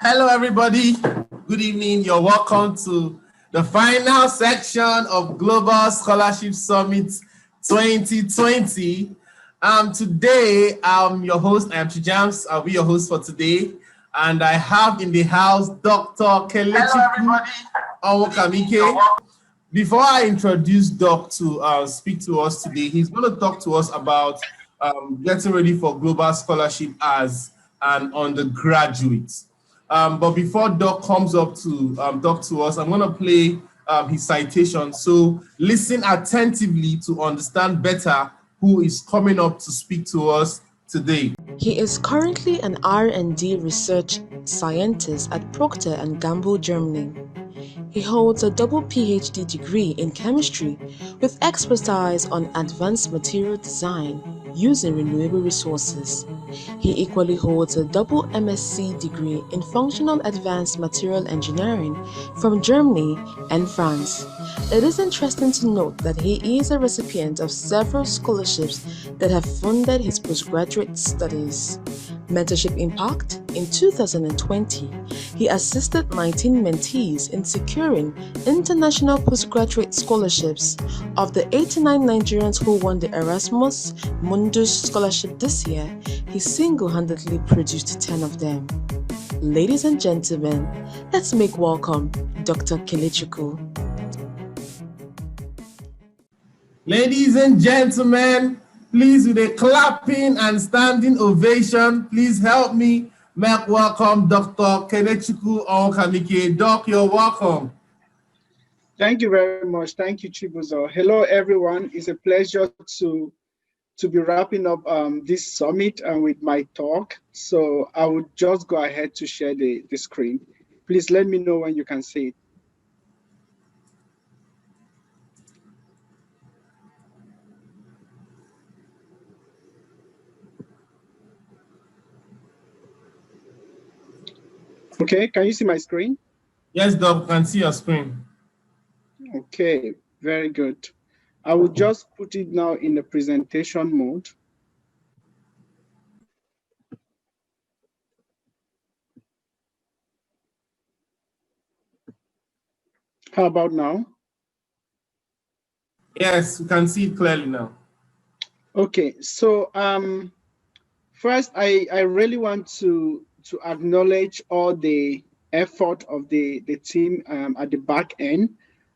Hello, everybody. Good evening. You're welcome to the final section of Global Scholarship Summit 2020. Today, I'm your host. I am Chijams. I'll be your host for today. And I have in the house Dr. Kelechukwu Onwukamike. Before I introduce Doc to speak to us today, he's going to talk to us about getting ready for global scholarship as an undergraduate. But before Doc comes up to talk to us, I'm going to play his citation. So listen attentively to understand better who is coming up to speak to us today. He is currently an R&D Research scientist at Procter and Gamble, Germany. He holds a double Ph.D. degree in chemistry with expertise on advanced material design using renewable resources. He equally holds a double MSc degree in functional advanced material engineering from Germany and France. It is interesting to note that he is a recipient of several scholarships that have funded his postgraduate studies. Mentorship Impact. In 2020, he assisted 19 mentees in securing international postgraduate scholarships. Of the 89 Nigerians who won the Erasmus Mundus Scholarship this year, he single-handedly produced 10 of them. Ladies and gentlemen, let's make welcome Dr. Kelechukwu. Ladies and gentlemen, please, with a clapping and standing ovation, please help me make welcome Dr. Kelechukwu Onwukamike. Doc, you're welcome. Thank you very much. Thank you, Chibuzo. Hello, everyone. It's a pleasure to be wrapping up this summit with my talk. So I would just go ahead to share the screen. Please let me know when you can see it. Okay, can you see my screen? Yes, Doc, I can see your screen. Okay, very good. I will just put it now in the presentation mode. How about now? Yes, we can see it clearly now. Okay, so first, I really want to acknowledge all the effort of the team at the back end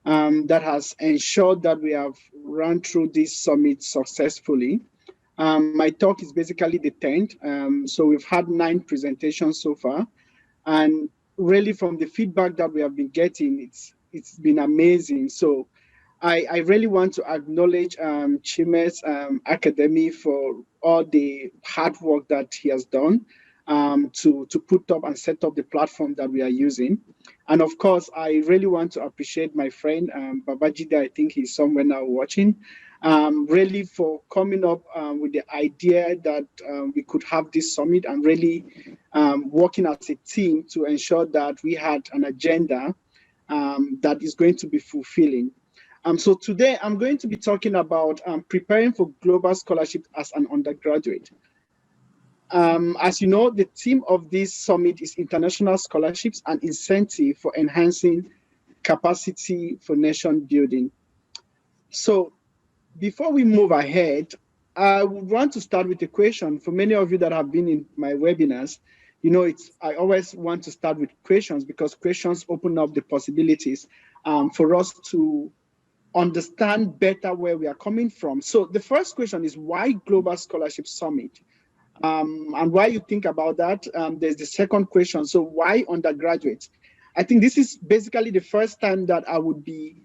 that has ensured that we have run through this summit successfully. My talk is basically the 10th. So we've had 9 presentations so far. And really from the feedback that we have been getting, it's been amazing. So I really want to acknowledge Chime's Academy for all the hard work that he has done to put up and set up the platform that we are using. And of course, I really want to appreciate my friend Babajide. I think he's somewhere now watching, really for coming up with the idea that we could have this summit and really working as a team to ensure that we had an agenda that is going to be fulfilling. So today I'm going to be talking about preparing for global scholarship as an undergraduate. As you know, the theme of this summit is international scholarships and incentive for enhancing capacity for nation building. So before we move ahead, I would want to start with a question. For many of you that have been in my webinars, you know, I always want to start with questions because questions open up the possibilities for us to understand better where we are coming from. So the first question is, why Global Scholarship Summit? And why you think about that? There's the second question. So why undergraduates? I think this is basically the first time that I would be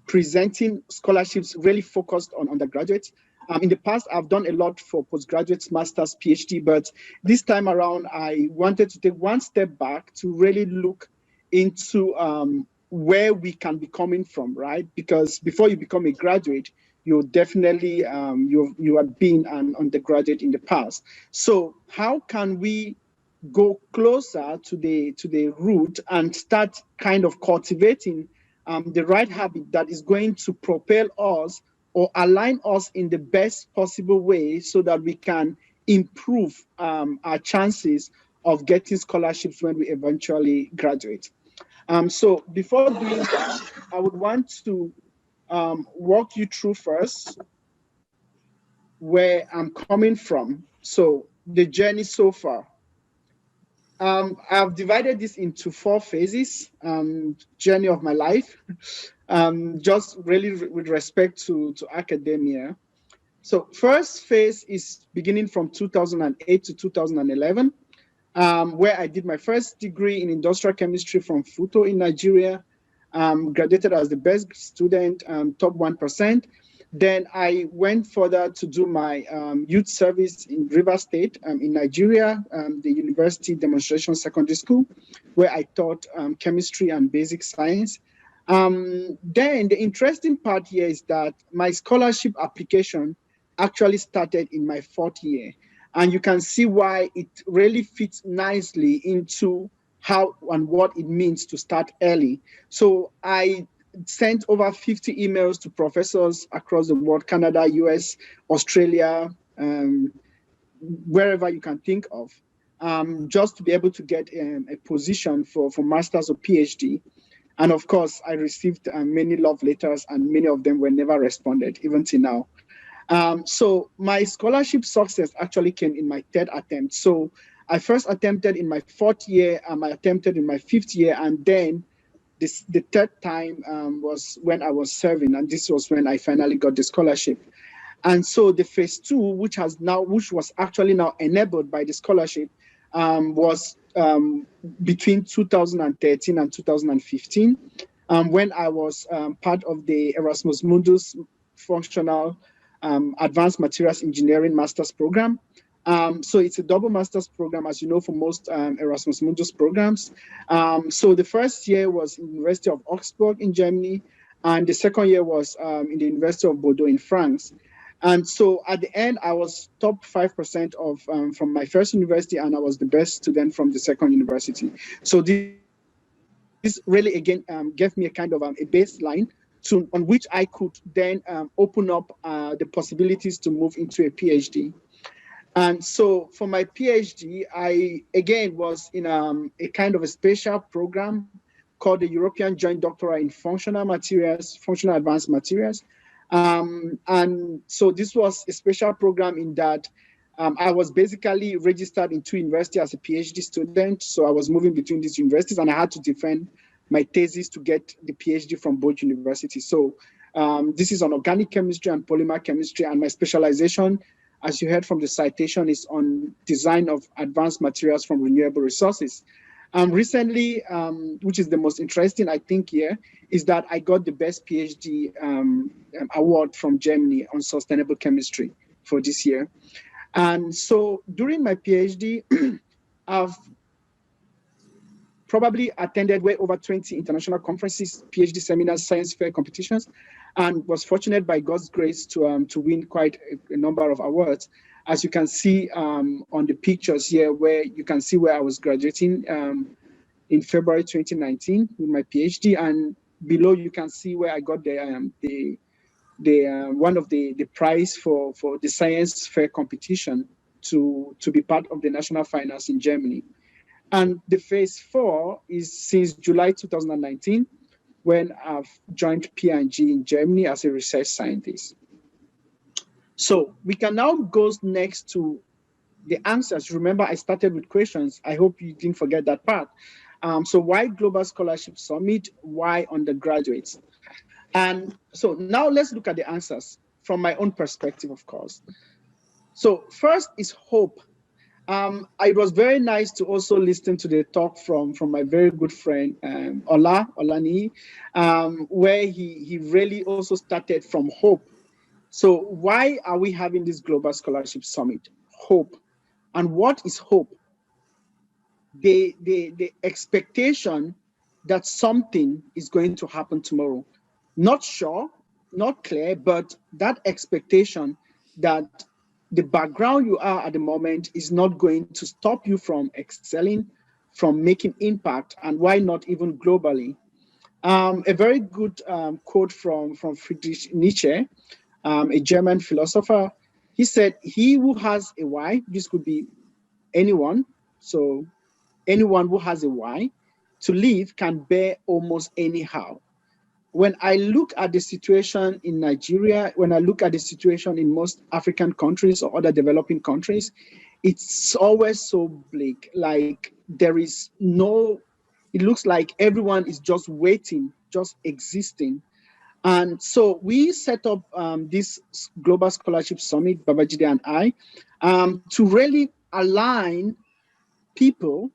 presenting scholarships really focused on undergraduates. In the past, I've done a lot for postgraduates, masters, PhD, but this time around, I wanted to take one step back to really look into where we can be coming from, right? Because before you become a graduate, you definitely you have been an undergraduate in the past. So how can we go closer to the root and start kind of cultivating the right habit that is going to propel us or align us in the best possible way so that we can improve our chances of getting scholarships when we eventually graduate. So before doing that, I would want to walk you through first where I'm coming from. So the journey so far. I've divided this into 4 phases, journey of my life, just really with respect to academia. So first phase is beginning from 2008 to 2011, where I did my first degree in industrial chemistry from FUTO in Nigeria, graduated as the best student, top 1%. Then I went further to do my youth service in Rivers State in Nigeria, the University Demonstration Secondary School, where I taught chemistry and basic science. Then the interesting part here is that my scholarship application actually started in my 4th year. And you can see why it really fits nicely into how and what it means to start early. So I sent over 50 emails to professors across the world, Canada, US, Australia, wherever you can think of, just to be able to get a position for master's or PhD. And of course, I received many love letters, and many of them were never responded, even till now. So my scholarship success actually came in my 3rd attempt. So I first attempted in my 4th year, I attempted in my 5th year, and then the 3rd time was when I was serving, and this was when I finally got the scholarship. And so the phase 2, which was actually now enabled by the scholarship, was between 2013 and 2015, when I was part of the Erasmus Mundus Functional Advanced Materials Engineering Master's Program. So it's a double master's program, as you know, for most Erasmus Mundus programs. So the first year was in the University of Augsburg in Germany, and the second year was in the University of Bordeaux in France. And so at the end, I was top 5% of from my first university, and I was the best student from the second university. So this really, again, gave me a kind of a baseline on which I could then open up the possibilities to move into a PhD. And so for my PhD, I, again, was in a kind of a special program called the European Joint Doctorate in Functional Materials, Functional Advanced Materials. And so this was a special program in that I was basically registered in 2 universities as a PhD student. So I was moving between these universities, and I had to defend my thesis to get the PhD from both universities. So this is on organic chemistry and polymer chemistry, and my specialization, as you heard from the citation, is on design of advanced materials from renewable resources. Recently, which is the most interesting, I think, here, is that I got the best PhD award from Germany on sustainable chemistry for this year. And so during my PhD, I've probably attended way over 20 international conferences, PhD seminars, science fair competitions, and was fortunate by God's grace to win quite a number of awards. As you can see on the pictures here, where you can see where I was graduating in February 2019 with my PhD, and below you can see where I got the one of the prize for the science fair competition to be part of the national finals in Germany. And the phase 4 is since July 2019, when I've joined P&G in Germany as a research scientist. So we can now go next to the answers. Remember, I started with questions. I hope you didn't forget that part. So why Global Scholarship Summit? Why undergraduates? And so now let's look at the answers from my own perspective, of course. So first is hope. It was very nice to also listen to the talk from my very good friend, Olani, where he really also started from hope. So why are we having this Global Scholarship Summit? Hope. And what is hope? The expectation that something is going to happen tomorrow. Not sure, not clear, but that expectation that the background you are at the moment is not going to stop you from excelling, from making impact, and why not even globally. A very good quote from Friedrich Nietzsche, a German philosopher. He said, "He who has a why," this could be anyone, so anyone who has a why to live can bear almost anyhow. When I look at the situation in Nigeria, when I look at the situation in most African countries or other developing countries, it's always so bleak. Like there is no, it looks like everyone is just waiting, just existing. And so we set up this Global Scholarship Summit, Babajide and I, to really align people,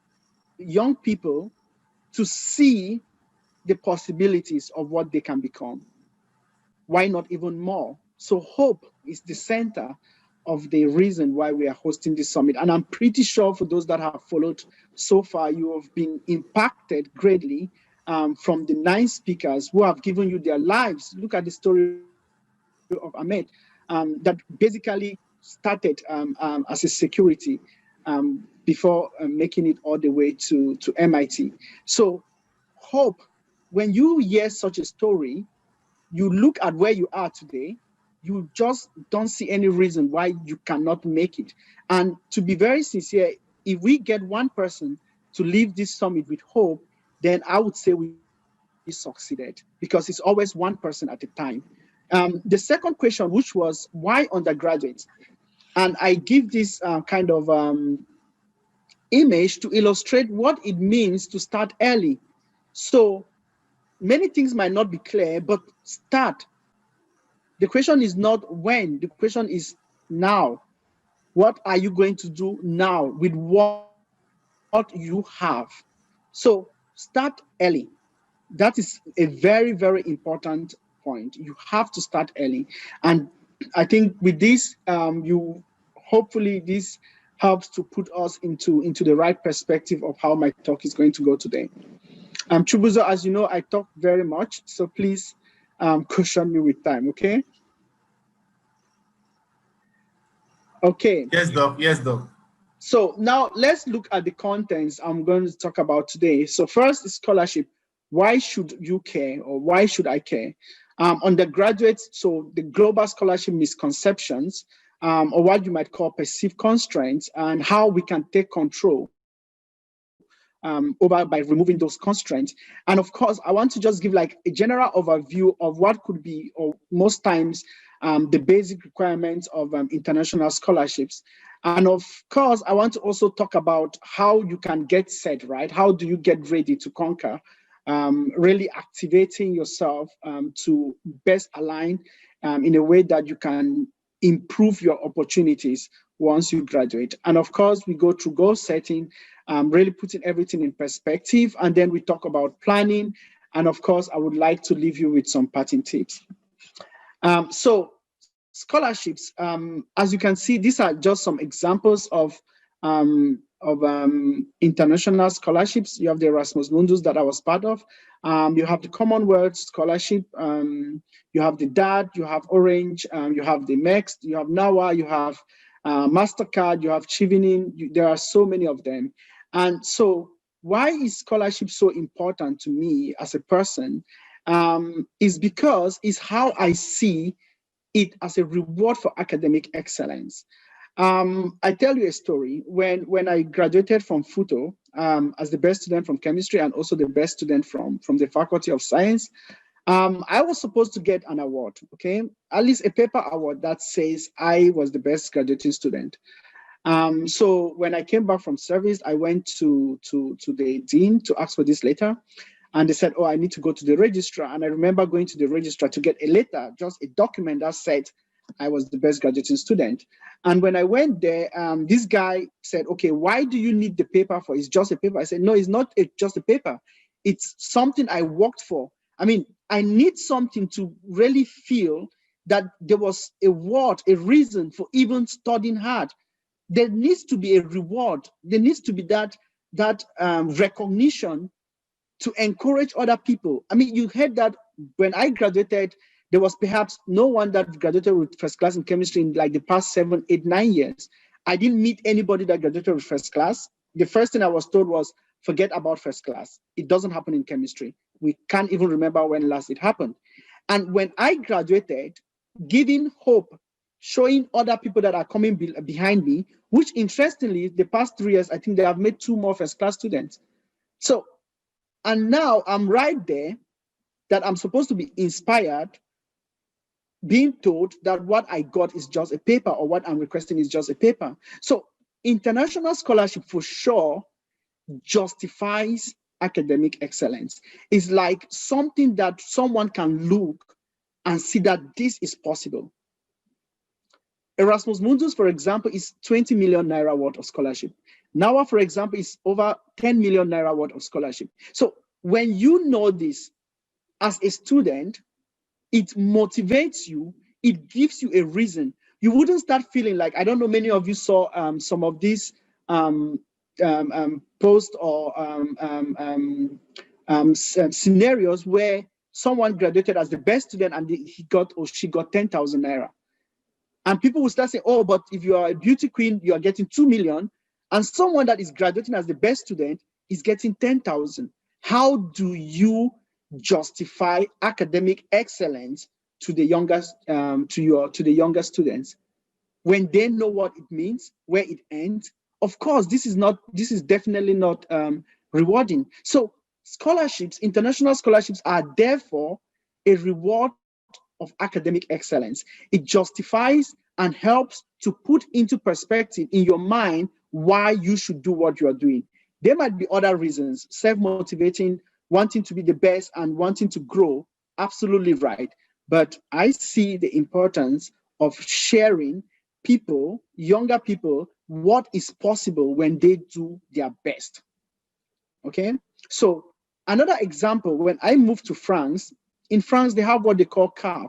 young people, to see the possibilities of what they can become. Why not even more? So hope is the center of the reason why we are hosting this summit. And I'm pretty sure for those that have followed so far, you have been impacted greatly from the 9 speakers who have given you their lives. Look at the story of Ahmed that basically started as a security before making it all the way to MIT. So hope, when you hear such a story, you look at where you are today, you just don't see any reason why you cannot make it. And to be very sincere, if we get one person to leave this summit with hope, then I would say we succeeded, because it's always one person at a time. The second question, which was why undergraduates? And I give this kind of image to illustrate what it means to start early. So many things might not be clear, but start. The question is not when, the question is now. What are you going to do now with what you have? So start early. That is a very, very important point. You have to start early. And I think with this, hopefully this helps to put us into the right perspective of how my talk is going to go today. Chubuzo, as you know, I talk very much, so please caution me with time, okay? Okay. Yes, Doc. Yes, Doc. So now let's look at the contents I'm going to talk about today. So first is scholarship. Why should you care, or why should I care? Undergraduates, so the global scholarship misconceptions, or what you might call perceived constraints, and how we can take control over by removing those constraints. And of course, I want to just give like a general overview of what could be, or most times, the basic requirements of international scholarships. And of course, I want to also talk about how you can get set, right? How do you get ready to conquer? Really activating yourself to best align in a way that you can improve your opportunities once you graduate. And of course, we go through goal setting, really putting everything in perspective. And then we talk about planning. And of course, I would like to leave you with some parting tips. So scholarships, as you can see, these are just some examples of international scholarships. You have the Erasmus Mundus that I was part of. You have the Commonwealth Scholarship. You have the DAD, you have Orange, you have the MEXT, you have NAWA, you have MasterCard, you have Chivinin. There are so many of them. And so why is scholarship so important to me as a person? Is because it's how I see it as a reward for academic excellence. I tell you a story. When I graduated from FUTO as the best student from chemistry and also the best student from the Faculty of Science, I was supposed to get an award, okay? At least a paper award that says I was the best graduating student. So when I came back from service, I went to the dean to ask for this letter. And they said, oh, I need to go to the registrar. And I remember going to the registrar to get a letter, just a document that said I was the best graduating student. And when I went there, this guy said, okay, why do you need the paper for? It's just a paper. I said, no, it's not just a paper. It's something I worked for. I mean, I need something to really feel that there was a word, a reason for even studying hard. There needs to be a reward. There needs to be that recognition to encourage other people. I mean, you heard that when I graduated, there was perhaps no one that graduated with first class in chemistry in like the past 7, 8, 9 years. I didn't meet anybody that graduated with first class. The first thing I was told was, forget about first class. It doesn't happen in chemistry. We can't even remember when last it happened. And when I graduated, giving hope showing other people that are coming behind me, which interestingly, the past 3 years, I think they have made 2 more first-class students. So, and now I'm right there that I'm supposed to be inspired, being told that what I got is just a paper, or what I'm requesting is just a paper. So international scholarship for sure justifies academic excellence. It's like something that someone can look and see that this is possible. Erasmus Mundus, for example, is 20 million naira worth of scholarship. NAWA, for example, is over 10 million naira worth of scholarship. So when you know this as a student, it motivates you, it gives you a reason. You wouldn't start feeling like, I don't know, many of you saw some of these posts or scenarios where someone graduated as the best student and he got or she got 10,000 naira. And people will start saying, oh, but if you are a beauty queen, you are getting 2 million. And someone that is graduating as the best student is getting 10,000. How do you justify academic excellence to the youngest, to the younger students when they know what it means, where it ends? Of course, this is definitely not rewarding. So scholarships, international scholarships, are therefore a reward of academic excellence. It justifies and helps to put into perspective in your mind why you should do what you are doing. There might be other reasons, self-motivating, wanting to be the best and wanting to grow, absolutely right. But I see the importance of sharing people, younger people, what is possible when they do their best. Okay, so another example, when I moved to France, in France, they have what they call CAF.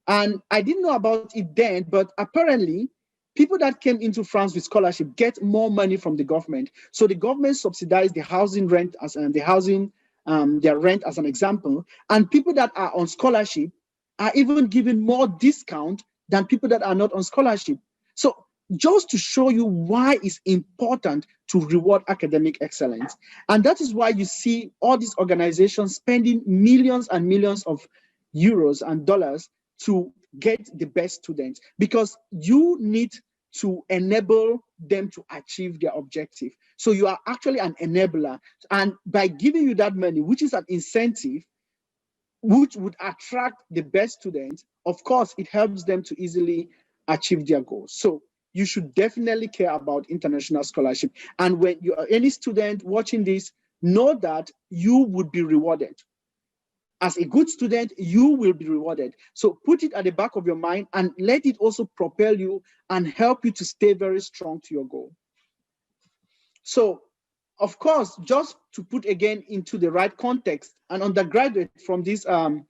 And I didn't know about it then, but apparently people that came into France with scholarship get more money from the government. So the government subsidized the housing rent as their rent as an example. And people that are on scholarship are even given more discount than people that are not on scholarship. So just to show you why it's important to reward academic excellence. And that is why you see all these organizations spending millions and millions of euros and dollars to get the best students, because you need to enable them to achieve their objective. So you are actually an enabler. And by giving you that money, which is an incentive, which would attract the best students, of course, it helps them to easily achieve their goals. So you should definitely care about international scholarship. And when you are any student watching this, know that you would be rewarded. As a good student, you will be rewarded. So put it at the back of your mind and let it also propel you and help you to stay very strong to your goal. So, of course, just to put again into the right context, an undergraduate from this the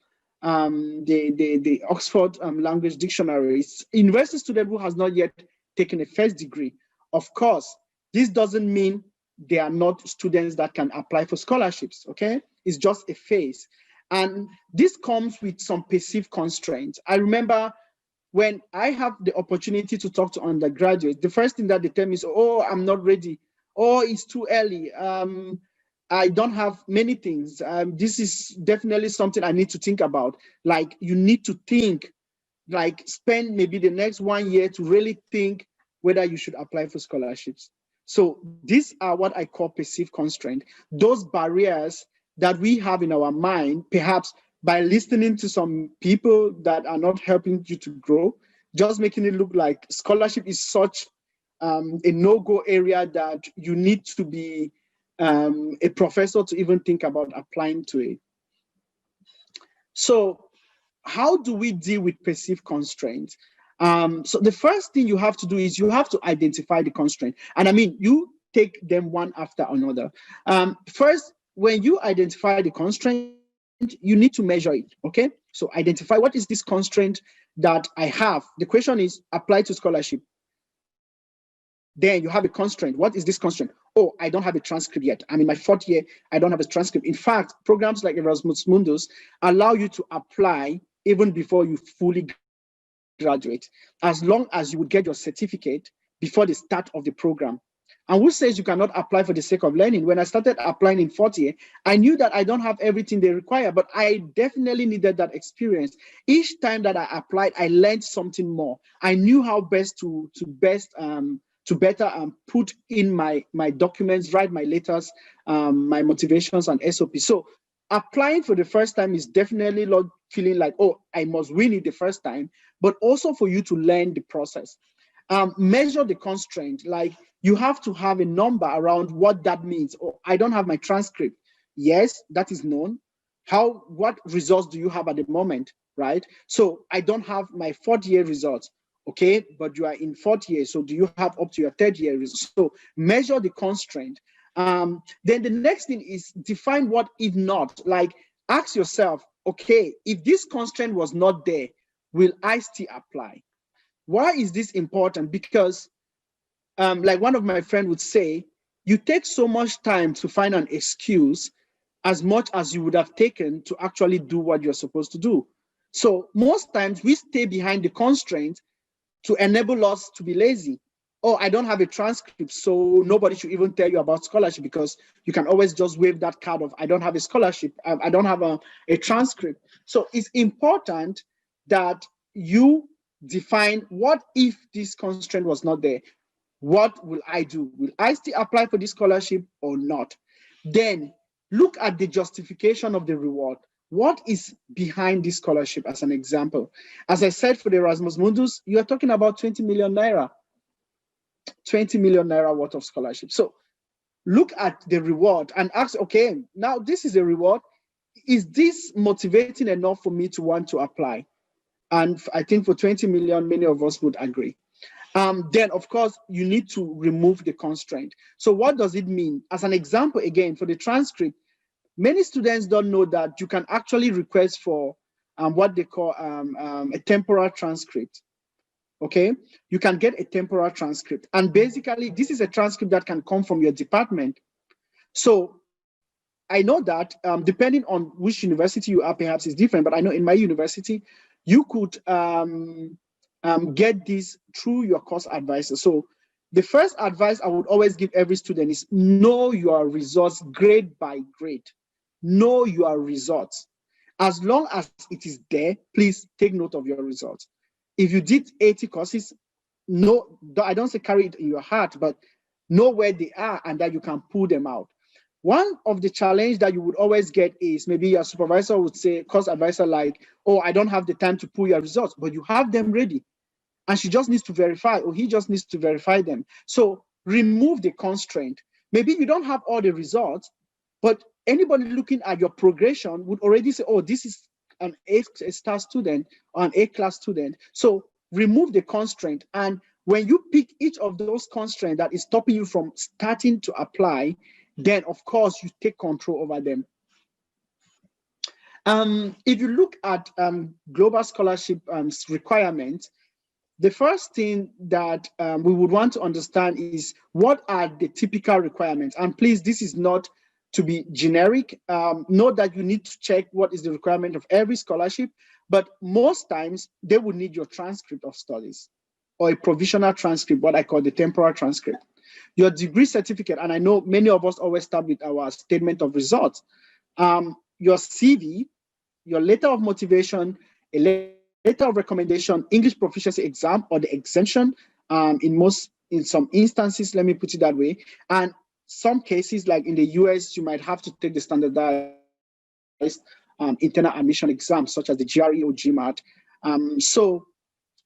Oxford Language Dictionary, university student who has not yet taken a first degree. Of course, this doesn't mean they are not students that can apply for scholarships, okay? It's just a phase. And this comes with some perceived constraints. I remember when I have the opportunity to talk to undergraduates, the first thing that they tell me is, oh, I'm not ready. Oh, it's too early. I don't have many things. This is definitely something I need to think about. Like, you need to think, like spend maybe the next 1 year to really think whether you should apply for scholarships. So these are what I call perceived constraint. Those barriers that we have in our mind, perhaps by listening to some people that are not helping you to grow, just making it look like scholarship is such a no-go area that you need to be a professor to even think about applying to it. So how do we deal with perceived constraints? So the first thing you have to do is you have to identify the constraint. And I mean, you take them one after another. First, when you identify the constraint, you need to measure it, okay? So identify what is this constraint that I have. The question is apply to scholarship. Then you have a constraint. What is this constraint? Oh, I don't have a transcript yet. I'm in my 4th year. I don't have a transcript. In fact, programs like Erasmus Mundus allow you to apply even before you fully graduate, as long as you would get your certificate before the start of the program. And who says you cannot apply for the sake of learning? When I started applying in fourth year, I knew that I don't have everything they require, but I definitely needed that experience. Each time that I applied, I learned something more. I knew how best to better put in my documents, write my letters, my motivations and SOP. So applying for the first time is definitely not feeling like, oh, I must win it the first time, but also for you to learn the process. Measure the constraint. Like, you have to have a number around what that means. Oh, I don't have my transcript. Yes, that is known. What results do you have at the moment, right? So I don't have my fourth year results. Okay, but you are in fourth year, so do you have up to your third year results? So measure the constraint. Then the next thing is define what if not. Like, ask yourself, okay, if this constraint was not there, will I still apply? Why is this important? Because like one of my friends would say, you take so much time to find an excuse as much as you would have taken to actually do what you're supposed to do. So most times we stay behind the constraint to enable us to be lazy. Oh, I don't have a transcript, so nobody should even tell you about scholarship, because you can always just wave that card of, I don't have a scholarship, I don't have a transcript. So it's important that you define, what if this constraint was not there? What will I do? Will I still apply for this scholarship or not? Then look at the justification of the reward. What is behind this scholarship? As an example, as I said, for the Erasmus Mundus, you are talking about 20 million naira, 20 million naira worth of scholarship. So look at the reward and ask, okay, now this is a reward. Is this motivating enough for me to want to apply? And I think for 20 million, many of us would agree. Then, of course, you need to remove the constraint. So what does it mean? As an example, again, for the transcript, many students don't know that you can actually request for what they call a temporal transcript. Okay, you can get a temporal transcript. And basically, this is a transcript that can come from your department. So I know that depending on which university you are, perhaps it's different, but I know in my university, you could get this through your course advisor. So the first advice I would always give every student is know your results grade by grade. Know your results. As long as it is there, please take note of your results. If you did 80 courses, no, I don't say carry it in your heart, but know where they are and that you can pull them out. One of the challenge that you would always get is maybe your supervisor would say, course advisor, like, oh, I don't have the time to pull your results, but you have them ready. And she just needs to verify, or he just needs to verify them. So remove the constraint. Maybe you don't have all the results, but anybody looking at your progression would already say, oh, this is an A-star student or an A-class student. So remove the constraint. And when you pick each of those constraints that is stopping you from starting to apply, then of course you take control over them. If you look at global scholarship requirements, the first thing that we would want to understand is, what are the typical requirements? And please, this is not to be generic. Note that you need to check what is the requirement of every scholarship, but most times they will need your transcript of studies or a provisional transcript, what I call the temporal transcript. Your degree certificate, and I know many of us always start with our statement of results. Your CV, your letter of motivation, a letter of recommendation, English proficiency exam or the exemption, in some instances, let me put it that way. And some cases, like in the US, you might have to take the standardized internal admission exams, such as the GRE or GMAT. So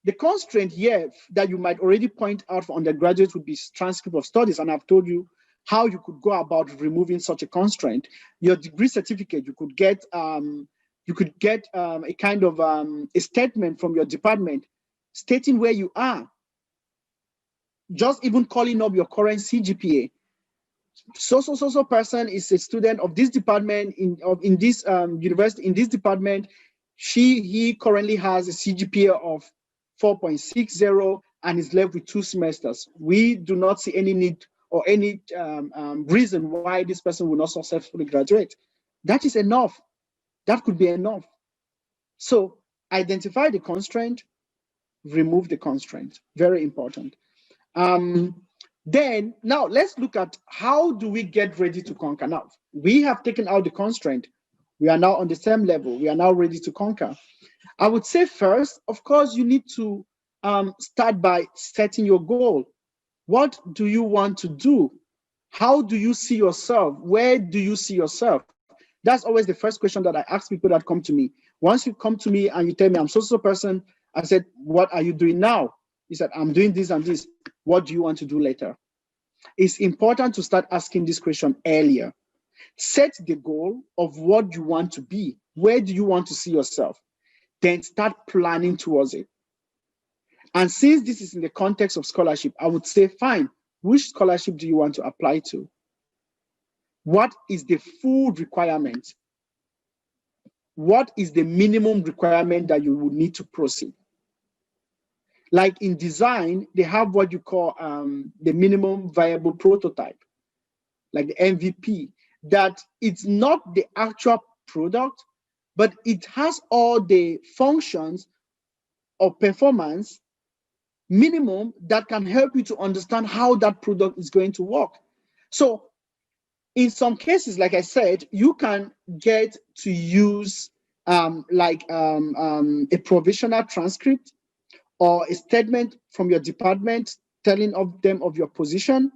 the constraint here that you might already point out for undergraduates would be transcript of studies. And I've told you how you could go about removing such a constraint. Your degree certificate, you could get a kind of a statement from your department stating where you are. Just even calling up your current CGPA. So person is a student of this department in this university, in this department. He currently has a CGPA of 4.60 and is left with 2 semesters. We do not see any need or any reason why this person will not successfully graduate. That is enough. That could be enough. So identify the constraint, remove the constraint. Very important. Then now let's look at how do we get ready to conquer. Now we have taken out the constraint. We are now on the same level. We are now ready to conquer. I would say first, of course, you need to start by setting your goal. What do you want to do? How do you see yourself? Where do you see yourself? That's always the first question that I ask people that come to me. Once you come to me and you tell me I'm so person, I said, what are you doing now? He said, I'm doing this and this. What do you want to do later? It's important to start asking this question earlier. Set the goal of what you want to be. Where do you want to see yourself? Then start planning towards it. And since this is in the context of scholarship, I would say, fine, which scholarship do you want to apply to? What is the full requirement? What is the minimum requirement that you would need to proceed? Like in design, they have what you call the minimum viable prototype, like the MVP, that it's not the actual product, but it has all the functions or performance minimum that can help you to understand how that product is going to work. So in some cases, like I said, you can get to use a provisional transcript or a statement from your department telling of them of your position.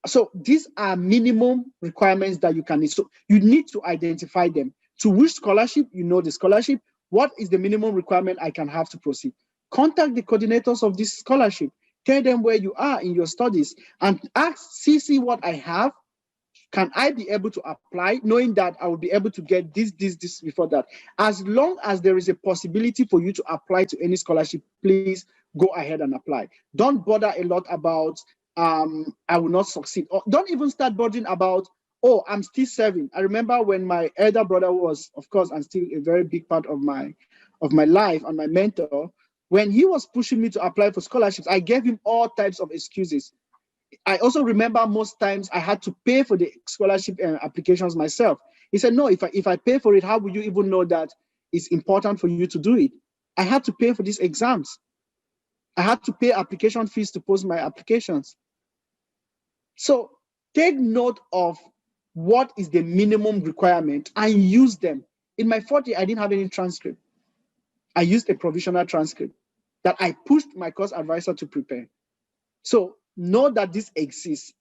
So these are minimum requirements that you can need. So you need to identify them. To which scholarship, you know the scholarship. What is the minimum requirement I can have to proceed? Contact the coordinators of this scholarship. Tell them where you are in your studies and ask, see what I have. Can I be able to apply, knowing that I will be able to get this before that? As long as there is a possibility for you to apply to any scholarship, please go ahead and apply. Don't bother a lot about, I will not succeed. Or don't even start bothering about, oh, I'm still serving. I remember when my elder brother was, of course, and still a very big part of my life and my mentor, when he was pushing me to apply for scholarships, I gave him all types of excuses. I also remember most times I had to pay for the scholarship applications myself. He said, no, if I pay for it, how would you even know that it's important for you to do it? I had to pay for these exams. I had to pay application fees to post my applications. So take note of what is the minimum requirement and use them. In my 40, I didn't have any transcript. I used a provisional transcript that I pushed my course advisor to prepare. So know that this exists,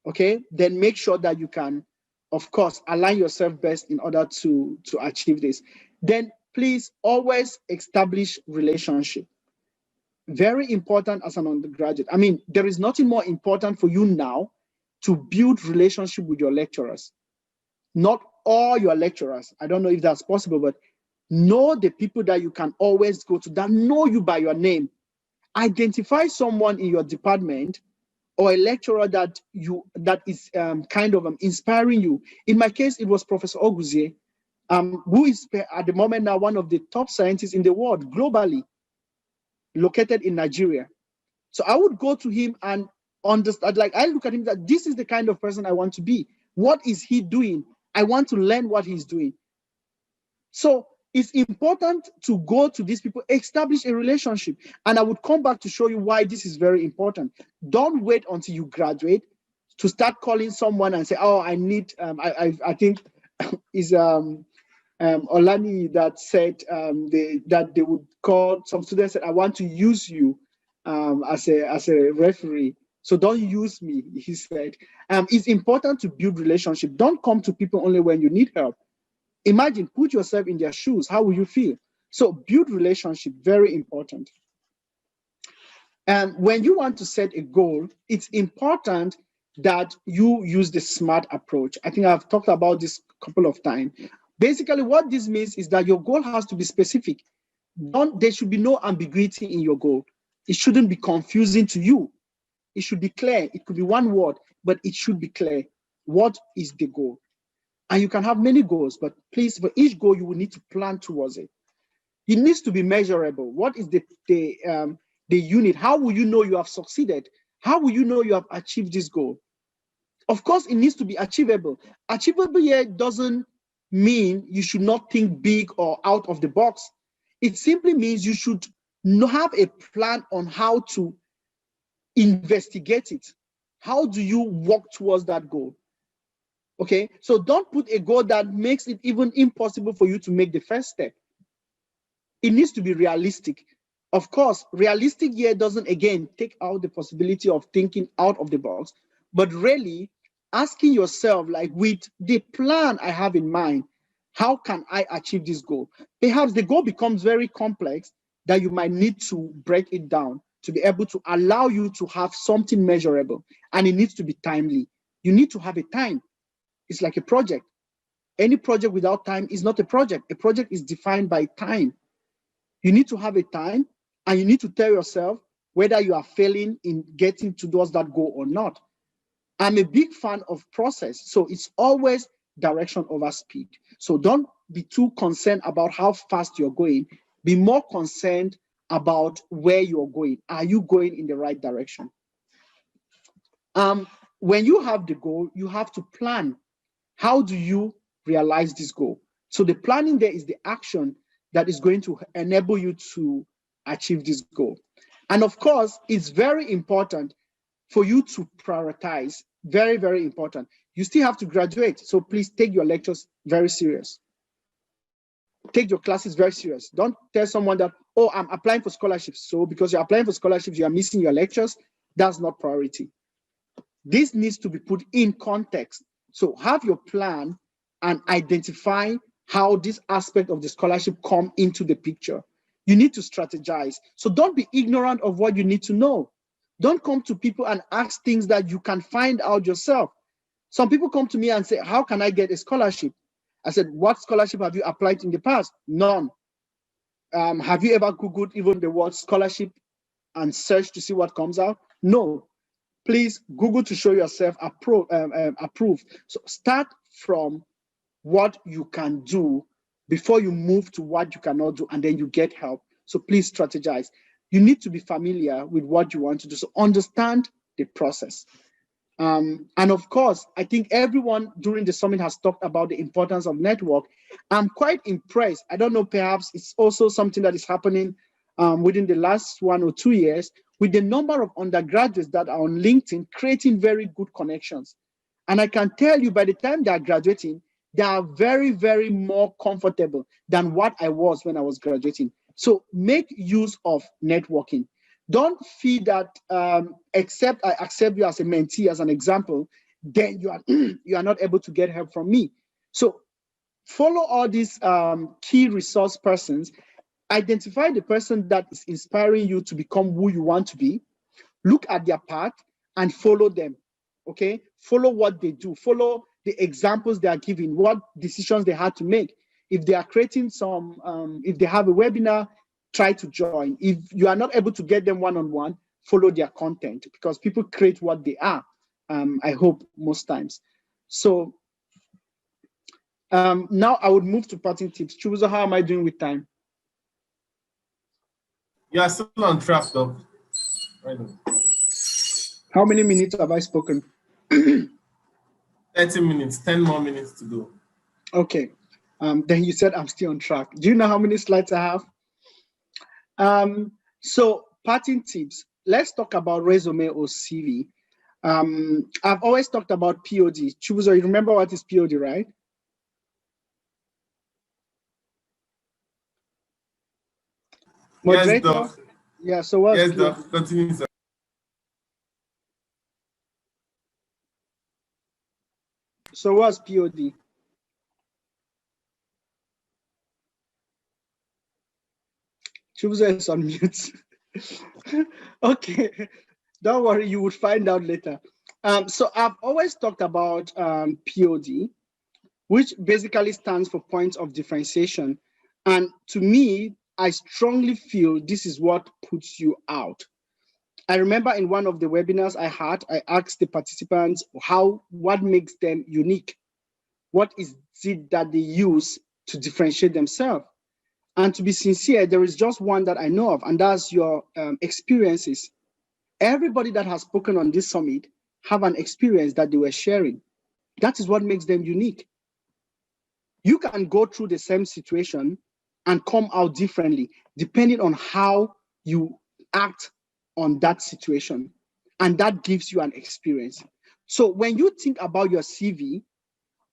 okay? Then make sure that you can, of course, align yourself best in order to achieve this. Then please always establish relationship. Very important as an undergraduate. I mean, there is nothing more important for you now to build relationship with your lecturers. Not all your lecturers. I don't know if that's possible, but know the people that you can always go to that know you by your name. Identify someone in your department or a lecturer that is kind of inspiring you. In my case, it was Professor Oguzie, who is at the moment now one of the top scientists in the world globally, located in Nigeria. So I would go to him and understand, like I look at him that this is the kind of person I want to be. What is he doing? I want to learn what he's doing. So it's important to go to these people, establish a relationship. And I would come back to show you why this is very important. Don't wait until you graduate to start calling someone and say, oh, I need, I think is Olani that said that they would call some students said, I want to use you as a referee. So don't use me, he said. It's important to build relationship. Don't come to people only when you need help. Imagine, put yourself in their shoes. How will you feel? So build relationship, very important. And when you want to set a goal, it's important that you use the SMART approach. I think I've talked about this a couple of times. Basically, what this means is that your goal has to be specific. There should be no ambiguity in your goal. It shouldn't be confusing to you. It should be clear. It could be one word, but it should be clear. What is the goal? And you can have many goals, but please, for each goal, you will need to plan towards it. It needs to be measurable. What is the unit? How will you know you have succeeded? How will you know you have achieved this goal? Of course, it needs to be achievable. Achievable here doesn't mean you should not think big or out of the box. It simply means you should have a plan on how to investigate it. How do you walk towards that goal? Okay, so don't put a goal that makes it even impossible for you to make the first step. It needs to be realistic. Of course, realistic here doesn't, again, take out the possibility of thinking out of the box, but really asking yourself, like, with the plan I have in mind, how can I achieve this goal? Perhaps the goal becomes very complex that you might need to break it down to be able to allow you to have something measurable, and it needs to be timely. You need to have a time. It's like a project. Any project without time is not a project. A project is defined by time. You need to have a time, and you need to tell yourself whether you are failing in getting towards that goal or not. I'm a big fan of process, so it's always direction over speed. So don't be too concerned about how fast you're going. Be more concerned about where you're going. Are you going in the right direction? When you have the goal, you have to plan. How do you realize this goal? So the planning there is the action that is going to enable you to achieve this goal. And of course, it's very important for you to prioritize. Very, very important. You still have to graduate, so please take your lectures very serious. Take your classes very serious. Don't tell someone that, oh, I'm applying for scholarships. So because you're applying for scholarships, you are missing your lectures. That's not priority. This needs to be put in context. So have your plan and identify how this aspect of the scholarship come into the picture. You need to strategize. So don't be ignorant of what you need to know. Don't come to people and ask things that you can find out yourself. Some people come to me and say, how can I get a scholarship? I said, what scholarship have you applied in the past? None. Have you ever Googled even the word scholarship and searched to see what comes out? No. Please Google to show yourself approved. So start from what you can do before you move to what you cannot do, and then you get help. So please strategize. You need to be familiar with what you want to do. So understand the process. And of course, I think everyone during the summit has talked about the importance of network. I'm quite impressed. I don't know, perhaps it's also something that is happening within the last 1 or 2 years with the number of undergraduates that are on LinkedIn creating very good connections. And I can tell you by the time they are graduating, they are very, very more comfortable than what I was when I was graduating. So make use of networking. Don't feel that except I accept you as a mentee, as an example, then you are not able to get help from me. So follow all these key resource persons. Identify the person that is inspiring you to become who you want to be. Look at their path and follow them. Okay, follow what they do. Follow the examples they are giving, what decisions they had to make. If they are creating some, if they have a webinar, try to join. If you are not able to get them one-on-one, follow their content, because people create what they are, I hope, most times. So now I would move to parting tips. Chubuzo, how am I doing with time? You are still on track, though. How many minutes have I spoken? 30 minutes, 10 more minutes to go. Okay. Then you said I'm still on track. Do you know how many slides I have? So parting tips. Let's talk about resume or CV. I've always talked about PhD. Chubuzo, you remember what is PhD, right? Yes, Doc. Yeah, so what's yes, PhD? Doc. Continue, sir. So what's PhD? Chubuzo is on mute. Okay, don't worry, you would find out later. So I've always talked about PhD, which basically stands for points of differentiation. And to me, I strongly feel this is what puts you out. I remember in one of the webinars I had, I asked the participants what makes them unique? What is it that they use to differentiate themselves? And to be sincere, there is just one that I know of, and that's your experiences. Everybody that has spoken on this summit have an experience that they were sharing. That is what makes them unique. You can go through the same situation and come out differently, depending on how you act on that situation. and that gives you an experience. So when you think about your CV,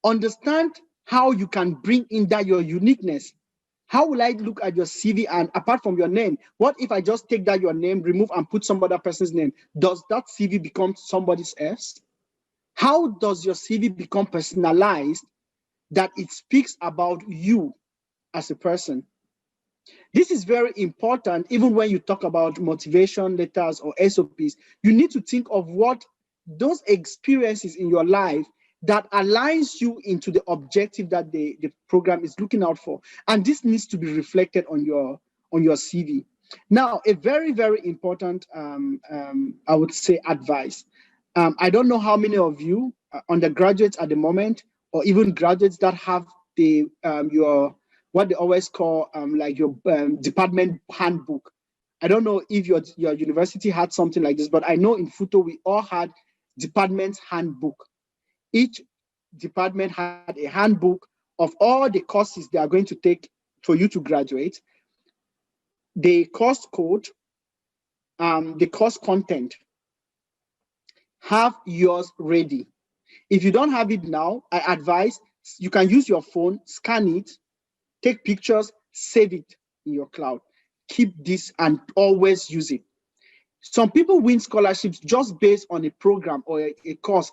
understand how you can bring in that your uniqueness. How will I look at your CV, and apart from your name, what if I just take that your name, remove and put some other person's name? Does that CV become somebody else? How does your CV become personalized, that it speaks about you as a person? This is very important. Even when you talk about motivation letters or SOPs, you need to think of what those experiences in your life that aligns you into the objective that the program is looking out for. And this needs to be reflected on your CV. Now, a very, very important, I would say, advice. I don't know how many of you undergraduates at the moment, or even graduates that have the your what they always call like your department handbook. I don't know if your university had something like this, but I know in FUTO we all had department handbook. Each department had a handbook of all the courses they are going to take for you to graduate, the course code, the course content. Have yours ready. If you don't have it now, I advise you can use your phone, scan it, take pictures, save it in your cloud. Keep this and always use it. Some people win scholarships just based on a program or a course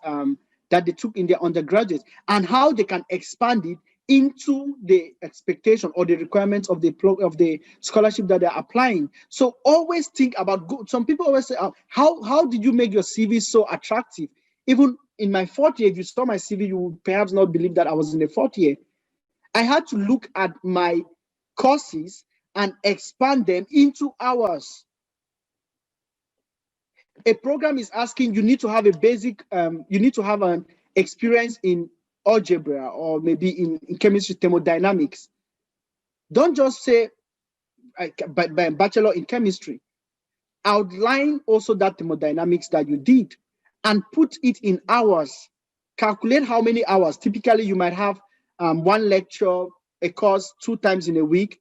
that they took in their undergraduate, and how they can expand it into the expectation or the requirements of the scholarship that they're applying. So always think about, some people always say, how did you make your CV so attractive? Even in my fourth year, if you saw my CV, you would perhaps not believe that I was in the fourth year. I had to look at my courses and expand them into hours. A program is asking you need to have a basic, you need to have an experience in algebra or maybe in chemistry, thermodynamics. Don't just say by bachelor in chemistry. Outline also that thermodynamics that you did and put it in hours. Calculate how many hours. Typically, you might have one lecture, a course 2 times in a week.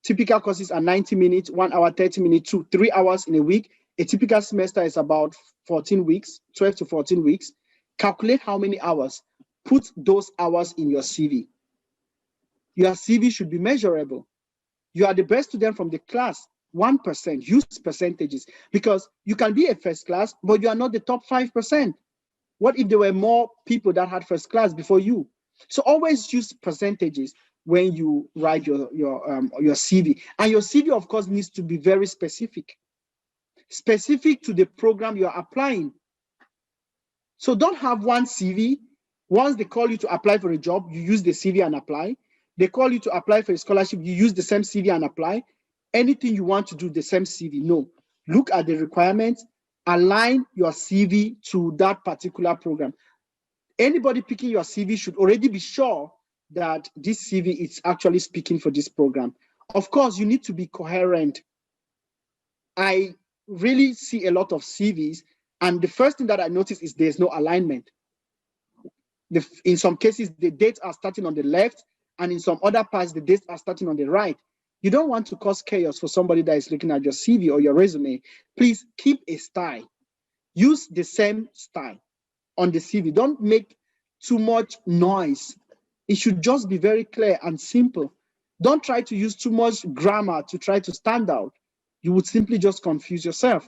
Typical courses are 90 minutes, 1 hour, 30 minutes, 3 hours in a week. A typical semester is about 14 weeks, 12 to 14 weeks. Calculate how many hours. Put those hours in your CV. Your CV should be measurable. You are the best student from the class, 1%. Use percentages, because you can be a first class, but you are not the top 5%. What if there were more people that had first class before you? So always use percentages when you write your CV. And your CV, of course, needs to be very specific to the program you're applying. So don't have one CV. Once they call you to apply for a job, you use the CV and apply. They call you to apply for a scholarship, you use the same CV and apply. Anything you want to do, the same CV. No. Look at the requirements, align your CV to that particular program. Anybody picking your CV should already be sure that this CV is actually speaking for this program. Of course, you need to be coherent. I really see a lot of CVs, and the first thing that I notice is there's no alignment. In some cases, the dates are starting on the left, and in some other parts, the dates are starting on the right. You don't want to cause chaos for somebody that is looking at your CV or your resume. Please keep a style. Use the same style on the CV. Don't make too much noise. It should just be very clear and simple. Don't try to use too much grammar to try to stand out. You would simply just confuse yourself.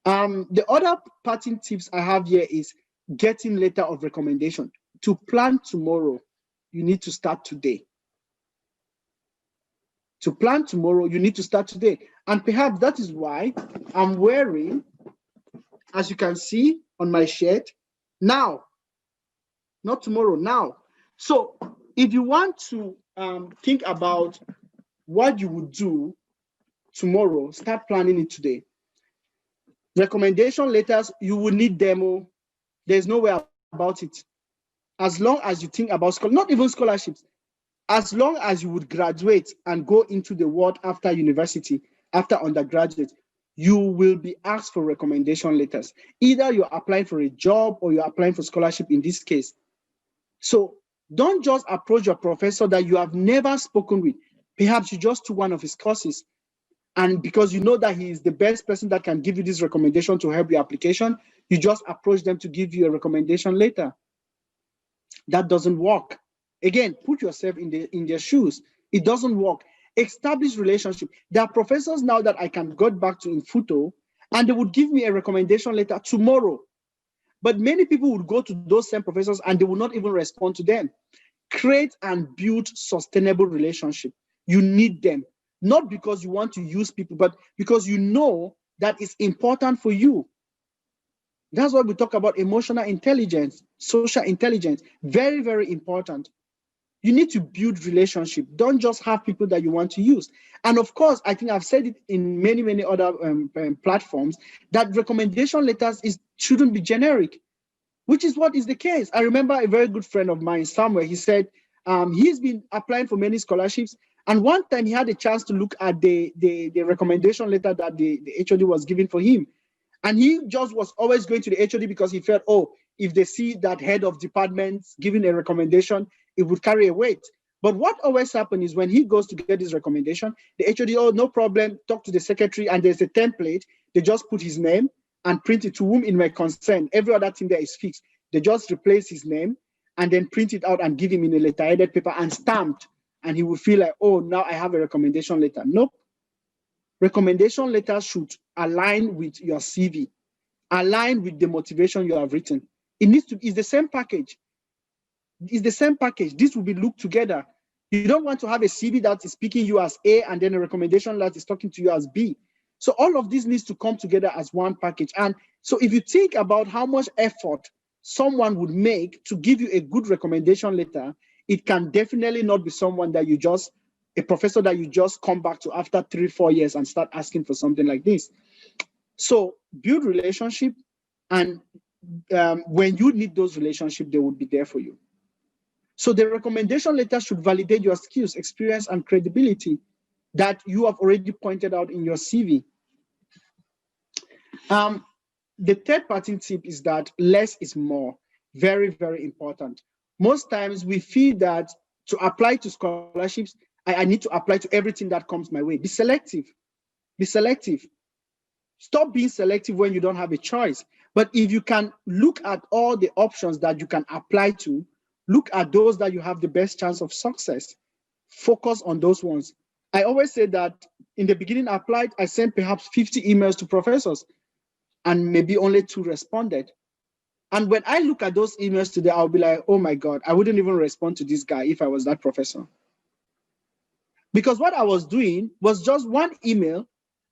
The other parting tips I have here is getting letter of recommendation. To plan tomorrow, you need to start today. To plan tomorrow, you need to start today. And perhaps that is why I'm wearing, as you can see on my shirt, now. Not tomorrow, now. So if you want to think about what you would do tomorrow, start planning it today. Recommendation letters, you will need demo. There's no way about it. As long as you think about not even scholarships, as long as you would graduate and go into the world after university, after undergraduate, you will be asked for recommendation letters. Either you're applying for a job or you're applying for scholarship in this case. So don't just approach your professor that you have never spoken with. Perhaps you just took one of his courses And because you know that he is the best person that can give you this recommendation to help your application, you just approach them to give you a recommendation later. That doesn't work. Again, put yourself in their shoes. It doesn't work. Establish relationship. There are professors now that I can go back to in Futo, and they would give me a recommendation letter tomorrow. But many people would go to those same professors and they will not even respond to them. Create and build sustainable relationship. You need them, not because you want to use people, but because you know that it's important for you. That's why we talk about emotional intelligence, social intelligence. Very, very important. You need to build relationship. Don't just have people that you want to use. And of course, I think I've said it in many, many other platforms, that recommendation letters shouldn't be generic, which is what is the case. I remember a very good friend of mine, somewhere, he said he's been applying for many scholarships. And one time he had a chance to look at the recommendation letter that the HOD was giving for him. And he just was always going to the HOD because he felt, oh, if they see that head of departments giving a recommendation, it would carry a weight. But what always happens is when he goes to get his recommendation, the HOD, oh, no problem, talk to the secretary, and there's a template. They just put his name and print it, to whom it may concern. Every other thing there is fixed. They just replace his name and then print it out and give him in a letter-headed paper and stamped. And he will feel like, oh, now I have a recommendation letter. Nope. Recommendation letters should align with your CV, align with the motivation you have written. It's the same package. It's the same package. This will be looked together. You don't want to have a CV that is speaking you as A and then a recommendation that is talking to you as B. So all of this needs to come together as one package. And so if you think about how much effort someone would make to give you a good recommendation letter, it can definitely not be someone that a professor that you just come back to after 3-4 years and start asking for something like this. So build relationship, and when you need those relationships, they will be there for you. So the recommendation letter should validate your skills, experience, and credibility that you have already pointed out in your CV. The third parting tip is that less is more. Very, very important. Most times we feel that to apply to scholarships, I need to apply to everything that comes my way. Be selective. Be selective. Stop being selective when you don't have a choice. But if you can look at all the options that you can apply to, look at those that you have the best chance of success. Focus on those ones. I always say that in the beginning I applied, I sent perhaps 50 emails to professors and maybe only 2 responded. And when I look at those emails today, I'll be like, oh my God, I wouldn't even respond to this guy if I was that professor. Because what I was doing was just one email,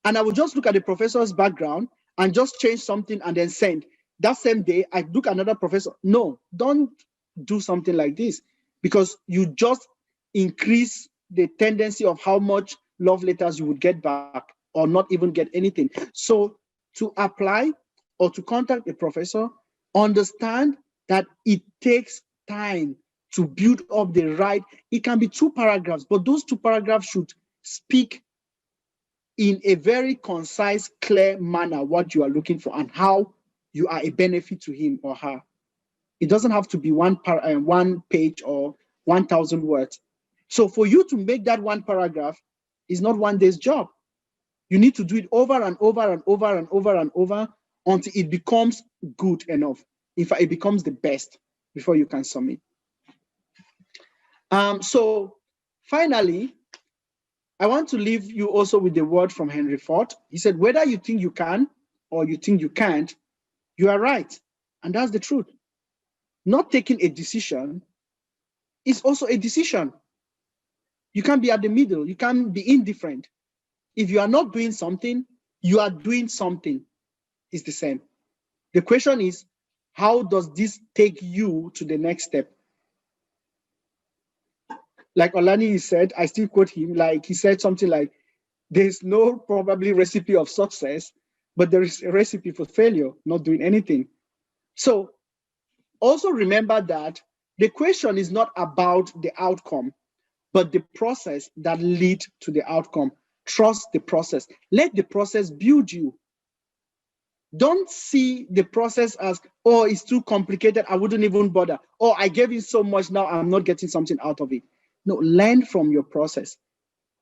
and I would just look at the professor's background and just change something and then send. That same day, I look at another professor. No, don't do something like this, because you just increase the tendency of how much love letters you would get back or not even get anything. So to apply or to contact a professor, understand that it takes time to build up the right. It can be 2 paragraphs, but those 2 paragraphs should speak in a very concise, clear manner what you are looking for and how you are a benefit to him or her. It doesn't have to be one page or 1,000 words. So for you to make that 1 paragraph is not one day's job. You need to do it over and over and over and over and over until it becomes good enough. In fact, it becomes the best before you can submit. So finally, I want to leave you also with the word from Henry Ford. He said, whether you think you can or you think you can't, you are right. And that's the truth. Not taking a decision is also a decision. You can't be at the middle. You can't be indifferent. If you are not doing something, you are doing something. It's the same. The question is, how does this take you to the next step? Like Olani said, I still quote him, like he said something like, there's no probably recipe of success, but there is a recipe for failure, not doing anything. So also remember that the question is not about the outcome, but the process that leads to the outcome. Trust the process. Let the process build you. Don't see the process as, oh, it's too complicated, I wouldn't even bother. Oh, I gave you so much, now I'm not getting something out of it. No, learn from your process.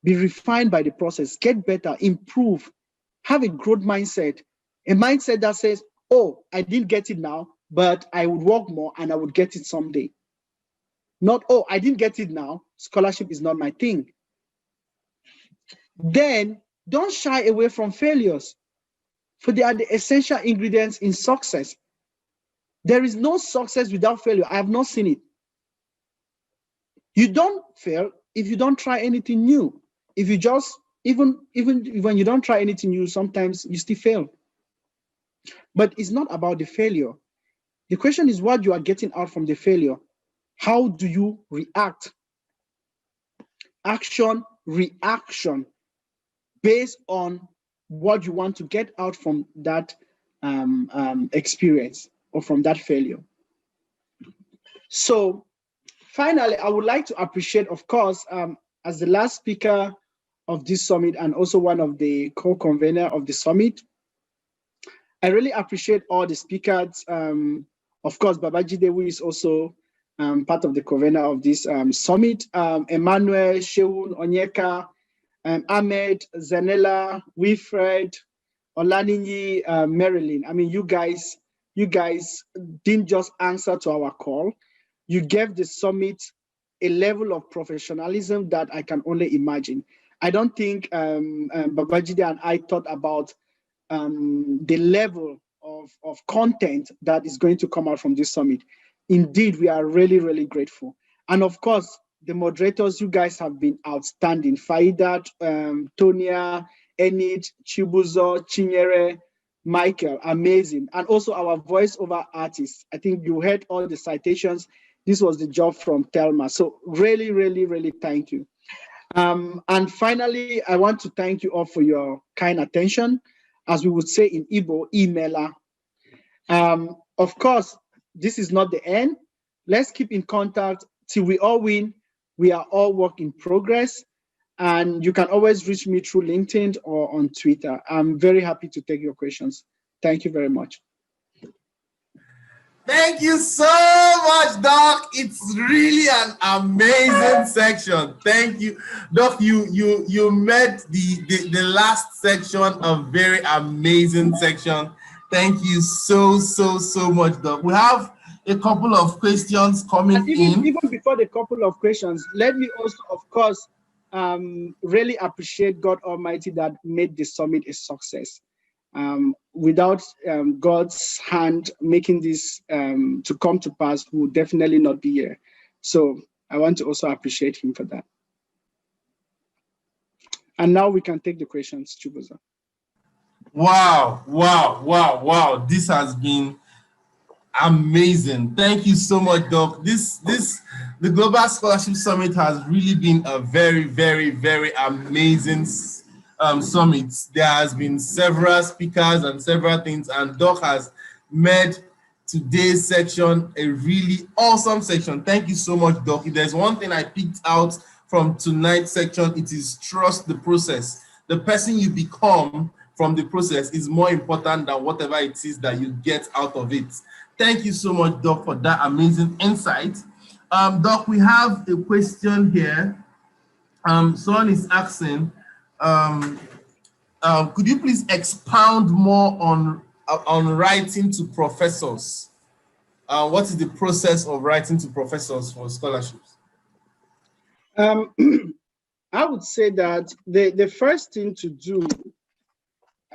be refined by the process, get better, improve, have a growth mindset, a mindset that says, oh, I didn't get it now, but I would work more and I would get it someday. Not, oh, I didn't get it now, scholarship is not my thing. Then don't shy away from failures, for they are the essential ingredients in success. There is no success without failure. I have not seen it. You don't fail if you don't try anything new. If you just, even when you don't try anything new, sometimes you still fail. But it's not about the failure. The question is what you are getting out from the failure. How do you react? Action, reaction, based on what you want to get out from that experience or from that failure. So finally, I would like to appreciate, of course, as the last speaker of this summit and also one of the co-convener of the summit, I really appreciate all the speakers. Of course, Babajide, who is also part of the convener of this summit, Emmanuel, Sheun, Onyeka, Ahmed, Zanella, Wilfred, Olaninyi, Marilyn. I mean, you guys didn't just answer to our call. You gave the summit a level of professionalism that I can only imagine. I don't think Babajide and I thought about the level of content that is going to come out from this summit. Indeed, we are really, really grateful. And of course, the moderators, you guys have been outstanding. Faidat, Tonia, Enid, Chibuzo, Chinyere, Michael, amazing. And also our voiceover artists. I think you heard all the citations. This was the job from Thelma. So really, really, really thank you. And finally, I want to thank you all for your kind attention. As we would say in Igbo, emailer. Of course, this is not the end. Let's keep in contact till we all win. We are all work in progress. And you can always reach me through LinkedIn or on Twitter. I'm very happy to take your questions. Thank you very much. Thank you so much, Doc. It's really an amazing section. Thank you, Doc. You made the last section a very amazing section. Thank you so much, Doc. We have a couple of questions coming in. Even before the couple of questions, let me also, of course, really appreciate God Almighty that made the summit a success. Without God's hand making this to come to pass, we would definitely not be here. So I want to also appreciate him for that. And now we can take the questions, Chibuzo. Wow. This has been amazing. Thank you so much, Doc. The Global Scholarship Summit has really been a very, very, very amazing summit. There has been several speakers and several things, and Doc has made today's section a really awesome section. Thank you so much, Doc. If there's one thing I picked out from tonight's section, it is trust the process. The person you become from the process is more important than whatever it is that you get out of it. Thank you so much, Doc, for that amazing insight. Doc, we have a question here. Someone is asking, could you please expound more on writing to professors? What is the process of writing to professors for scholarships? I would say that the first thing to do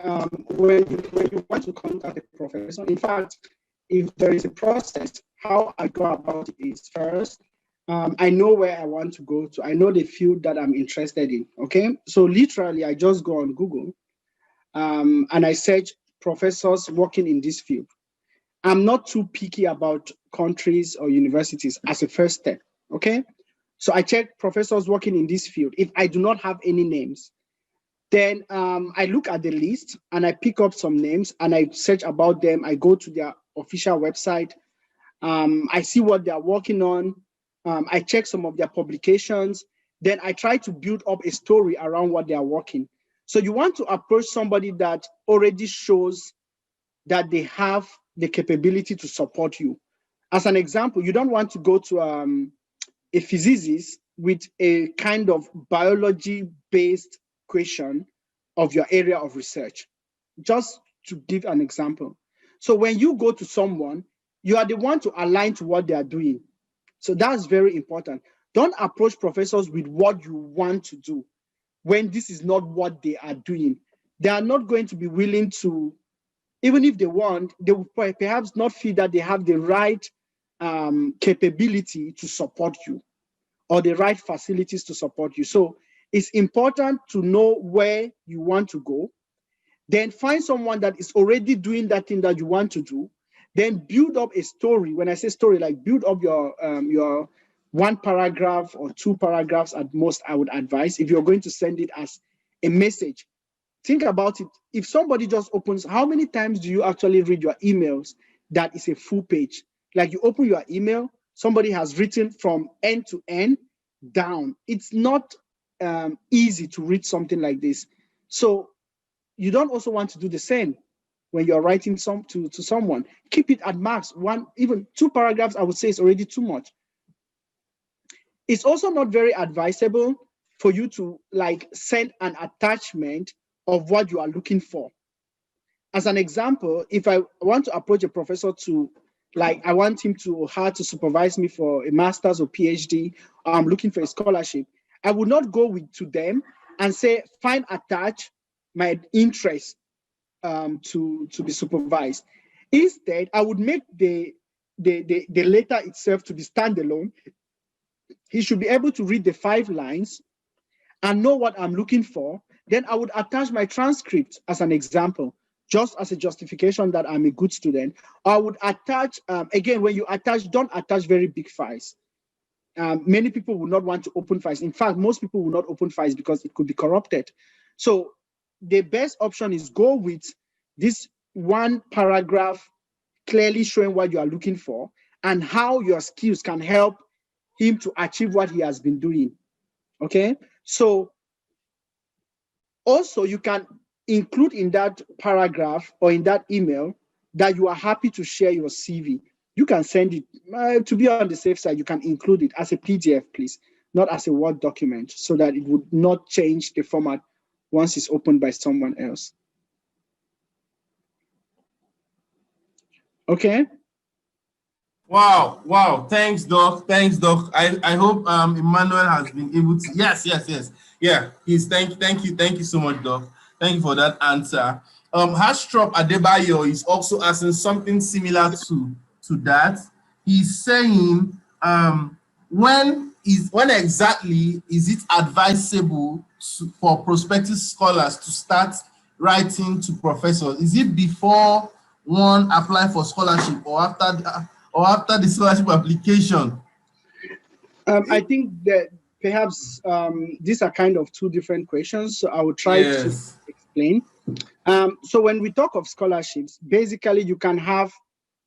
when you want to contact a professor, in fact, if there is a process, how I go about it is first, I know where I want to go to. I know the field that I'm interested in, okay? So literally, I just go on Google and I search professors working in this field. I'm not too picky about countries or universities as a first step, okay? So I check professors working in this field. If I do not have any names, then I look at the list and I pick up some names and I search about them. I go to their official website. I see what they're working on. I check some of their publications. Then I try to build up a story around what they are working. So you want to approach somebody that already shows that they have the capability to support you. As an example, you don't want to go to a physicist with a kind of biology-based question of your area of research. Just to give an example. So when you go to someone, you are the one to align to what they are doing. So that's very important. Don't approach professors with what you want to do when this is not what they are doing. They are not going to be willing to, even if they want, they will perhaps not feel that they have the right capability to support you or the right facilities to support you. So it's important to know where you want to go, then find someone that is already doing that thing that you want to do, then build up a story. When I say story, like build up your 1 paragraph or 2 paragraphs at most, I would advise, if you're going to send it as a message. Think about it. If somebody just opens, how many times do you actually read your emails that is a full page? Like you open your email, somebody has written from end to end down. It's not easy to read something like this. So you don't also want to do the same when you're writing to someone. Keep it at max. 1, even 2 paragraphs, I would say, is already too much. It's also not very advisable for you to like send an attachment of what you are looking for. As an example, if I want to approach a professor to, like, I want him to, or her to supervise me for a master's or PhD, or I'm looking for a scholarship, I would not go to them and say, find attach my interest to be supervised. Instead, I would make the letter itself to be standalone. He should be able to read the 5 lines and know what I'm looking for. Then I would attach my transcript as an example, just as a justification that I'm a good student. I would attach, again, when you attach, don't attach very big files. Many people will not want to open files. In fact, most people will not open files because it could be corrupted. So the best option is go with this 1 paragraph clearly showing what you are looking for and how your skills can help him to achieve what he has been doing. Okay, so also you can include in that paragraph or in that email that you are happy to share your CV. You can send it, to be on the safe side, you can include it as a PDF, please, not as a Word document, so that it would not change the format once it's opened by someone else. Okay. Wow. Thanks, Doc. I hope Emmanuel has been able to. Yes. Yeah, thank you so much, Doc. Thank you for that answer. Hashtrop Adebayo is also asking something similar to that. He's saying, when exactly is it advisable for prospective scholars to start writing to professors? Is it before one apply for scholarship or after the scholarship application? I think that perhaps these are kind of 2 different questions, so I will try to explain. So when we talk of scholarships, basically you can have,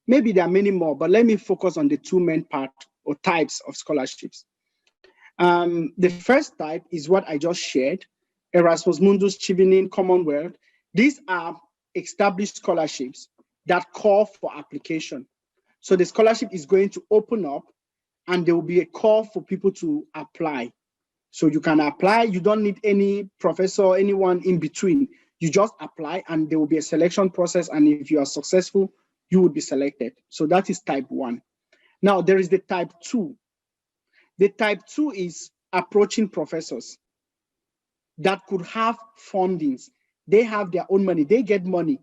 maybe there are many more, but let me focus on the 2 main part or types of scholarships. The first type is what I just shared, Erasmus Mundus, Chevening, Commonwealth. These are established scholarships that call for application. So the scholarship is going to open up and there will be a call for people to apply. So you can apply, you don't need any professor, anyone in between. You just apply and there will be a selection process, and if you are successful, you will be selected. So that is type 1. Now there is the type 2. The type 2 is approaching professors that could have fundings. They have their own money. They get money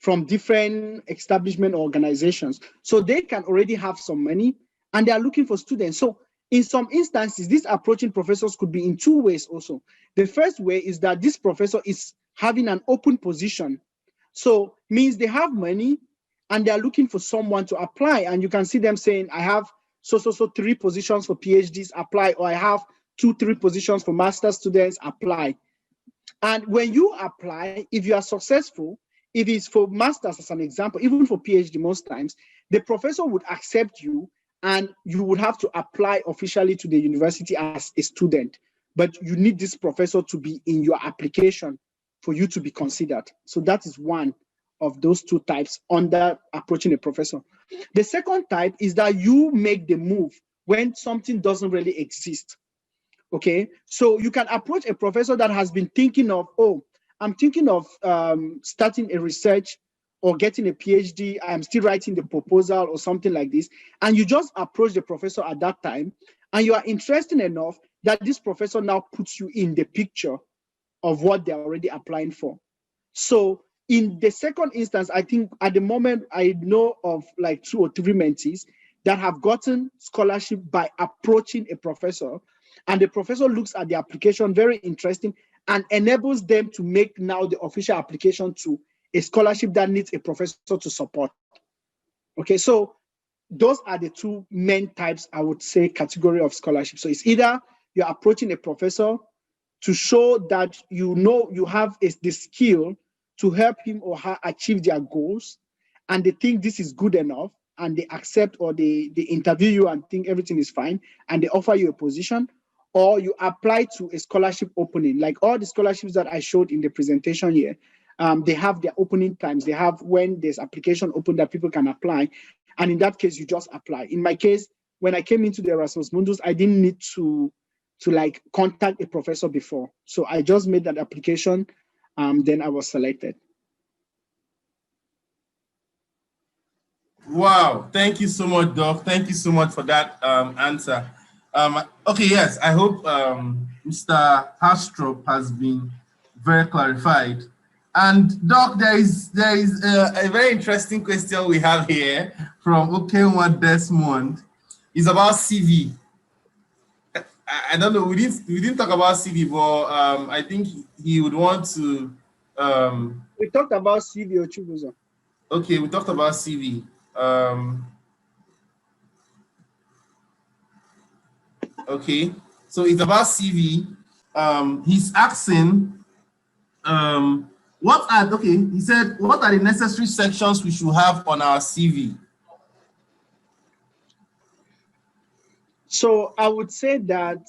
from different establishment organizations. So they can already have some money and they are looking for students. So in some instances, these approaching professors could be in 2 ways also. The first way is that this professor is having an open position. So means they have money and they are looking for someone to apply. And you can see them saying, I have so 3 positions for PhDs, apply, or I have 2-3 positions for master's students, apply. And when you apply, if you are successful, if it's for masters as an example, even for PhD most times, the professor would accept you and you would have to apply officially to the university as a student. But you need this professor to be in your application for you to be considered. So that is one of those 2 types under approaching a professor. The second type is that you make the move when something doesn't really exist. Okay, so you can approach a professor that has been thinking of, oh, I'm thinking of starting a research or getting a PhD. I'm still writing the proposal or something like this. And you just approach the professor at that time, and you are interested enough that this professor now puts you in the picture of what they're already applying for. So in the second instance, I think at the moment, I know of like 2 or 3 mentees that have gotten scholarship by approaching a professor, and the professor looks at the application, very interesting, and enables them to make now the official application to a scholarship that needs a professor to support. Okay, so those are the 2 main types, I would say, category of scholarship. So it's either you're approaching a professor to show that you know you have the skill to help him or her achieve their goals, and they think this is good enough, and they accept, or they interview you and think everything is fine, and they offer you a position. Or you apply to a scholarship opening, like all the scholarships that I showed in the presentation here. They have their opening times. They have when there's application open that people can apply. And in that case, you just apply. In my case, when I came into the Erasmus Mundus, I didn't need to like contact a professor before. So I just made that application, then I was selected. Wow, thank you so much, Doc. Thank you so much for that answer. Okay, yes, I hope Mr. Hastrup has been very clarified. And Doc, there is a very interesting question we have here from Okenwa Desmond. It's about CV. I don't know, we didn't talk about CV, but I think he would want to. We talked about CV, Ochubuzo. Okay, we talked about CV. Okay, so it's about CV. He's asking, he said, what are the necessary sections we should have on our CV? So I would say that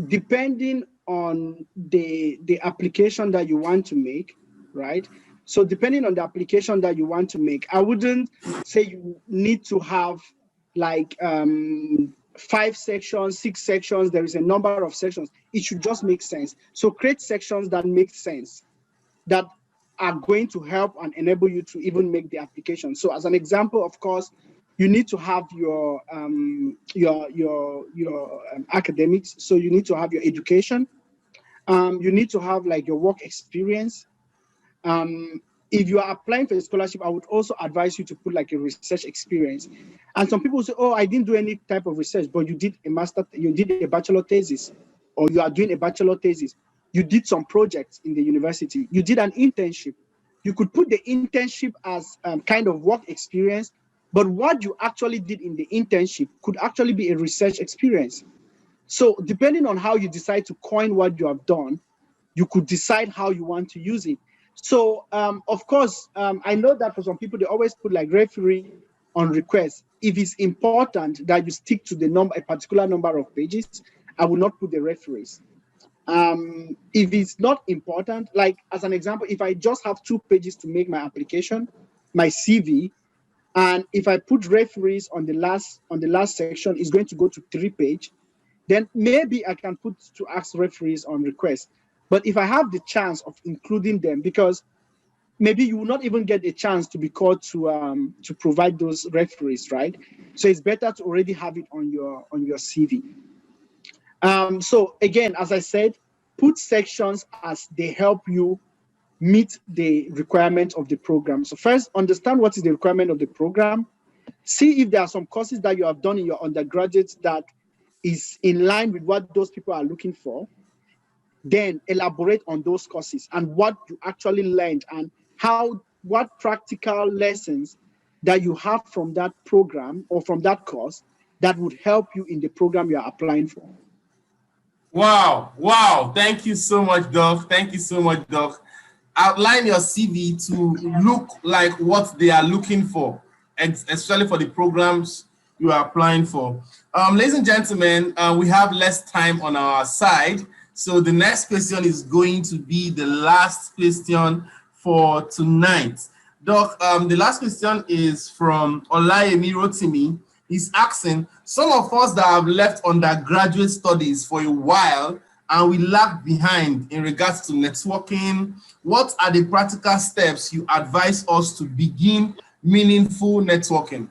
depending on the application that you want to make, right? So depending on the application that you want to make, I wouldn't say you need to have like 5 sections, 6 sections. There is a number of sections. It should just make sense. So create sections that make sense, that are going to help and enable you to even make the application. So as an example, of course, you need to have your academics. So you need to have your education. You need to have like your work experience. If you are applying for a scholarship, I would also advise you to put like a research experience. And some people say, oh, I didn't do any type of research, but you did a bachelor thesis, or you are doing a bachelor thesis. You did some projects in the university. You did an internship. You could put the internship as kind of work experience, but what you actually did in the internship could actually be a research experience. So depending on how you decide to coin what you have done, you could decide how you want to use it. So of course, I know that for some people, they always put like referee on request. If it's important that you stick to a particular number of pages, I will not put the referees. If it's not important, like as an example, if I just have 2 pages to make my application, my CV, and if I put referees on the last section, it's going to go to 3 pages, then maybe I can put to ask referees on request. But if I have the chance of including them, because maybe you will not even get a chance to be called to provide those referees, right? So it's better to already have it on your CV. So again, as I said, put sections as they help you meet the requirement of the program. So first, understand what is the requirement of the program. See if there are some courses that you have done in your undergraduate that is in line with what those people are looking for. Then elaborate on those courses and what you actually learned, and what practical lessons that you have from that program or from that course that would help you in the program you are applying for. Wow. Thank you so much, Doc. Outline your CV to look like what they are looking for, especially for the programs you are applying for. Ladies and gentlemen, we have less time on our side. So the next question is going to be the last question for tonight. Doc, the last question is from Olayemi Rotimi. He's asking, some of us that have left undergraduate studies for a while and we lag behind in regards to networking, what are the practical steps you advise us to begin meaningful networking?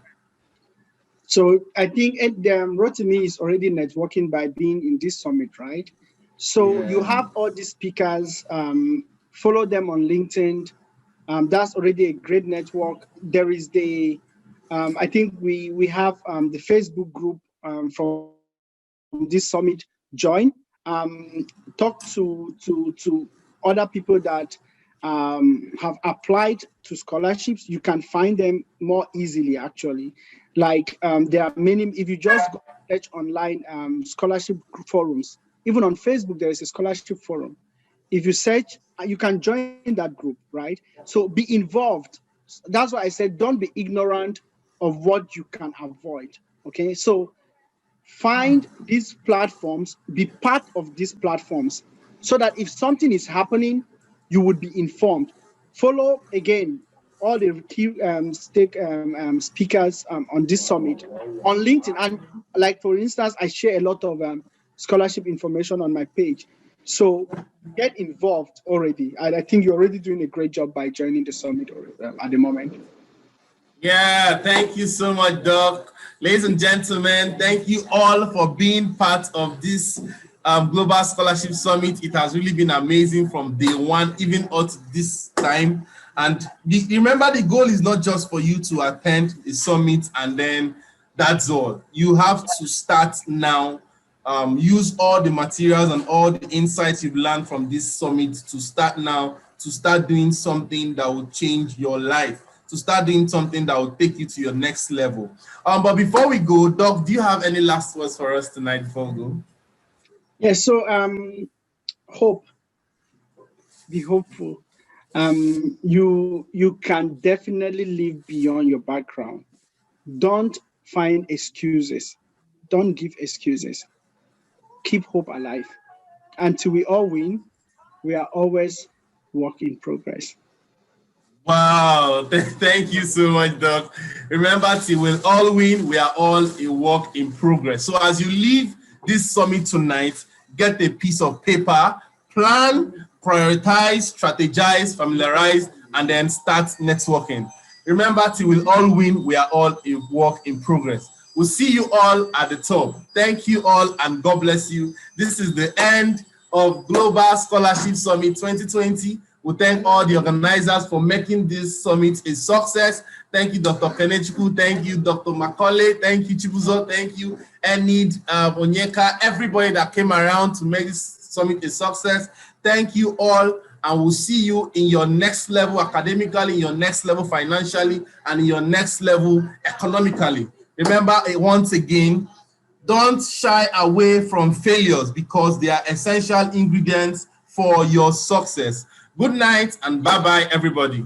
So I think Rotimi is already networking by being in this summit, right? So you have all these speakers, follow them on LinkedIn. That's already a great network. There is the, I think we have the Facebook group from this summit. Join, talk to other people that have applied to scholarships. You can find them more easily, actually. Like there are many, if you just go search online scholarship forums, even on Facebook, there is a scholarship forum. If you search, you can join that group, right? So be involved. That's why I said, don't be ignorant of what you can avoid, okay? So find these platforms, be part of these platforms, so that if something is happening, you would be informed. Follow, again, all the key speakers on this summit on LinkedIn. And like, for instance, I share a lot of scholarship information on my page. So get involved already. I think you're already doing a great job by joining the summit at the moment. Yeah, thank you so much, Doc. Ladies and gentlemen, thank you all for being part of this Global Scholarship Summit. It has really been amazing from day one, even up to this time. And remember, the goal is not just for you to attend the summit and then that's all. You have to start now. Use all the materials and all the insights you've learned from this summit to start now, to start doing something that will change your life, to start doing something that will take you to your next level. But before we go, Doc, do you have any last words for us tonight before we go? Yeah, so hope, be hopeful. You can definitely live beyond your background. Don't find excuses. Don't give excuses. Keep hope alive. Until we all win, we are always work in progress. Wow, thank you so much, Doc. Remember, till we all win, we are all a work in progress. So as you leave this summit tonight, get a piece of paper, plan, prioritize, strategize, familiarize, and then start networking. Remember, till we all win, we are all a work in progress. We'll see you all at the top. Thank you all, and God bless you. This is the end of Global Scholarship Summit 2020. We thank all the organizers for making this summit a success. Thank you, Dr. Kelechukwu. Thank you, Dr. Macaulay. Thank you, Chibuzo. Thank you, Enid, Onyeka, everybody that came around to make this summit a success. Thank you all, and we'll see you in your next level academically, in your next level financially, and in your next level economically. Remember, once again, don't shy away from failures because they are essential ingredients for your success. Good night and bye-bye, everybody.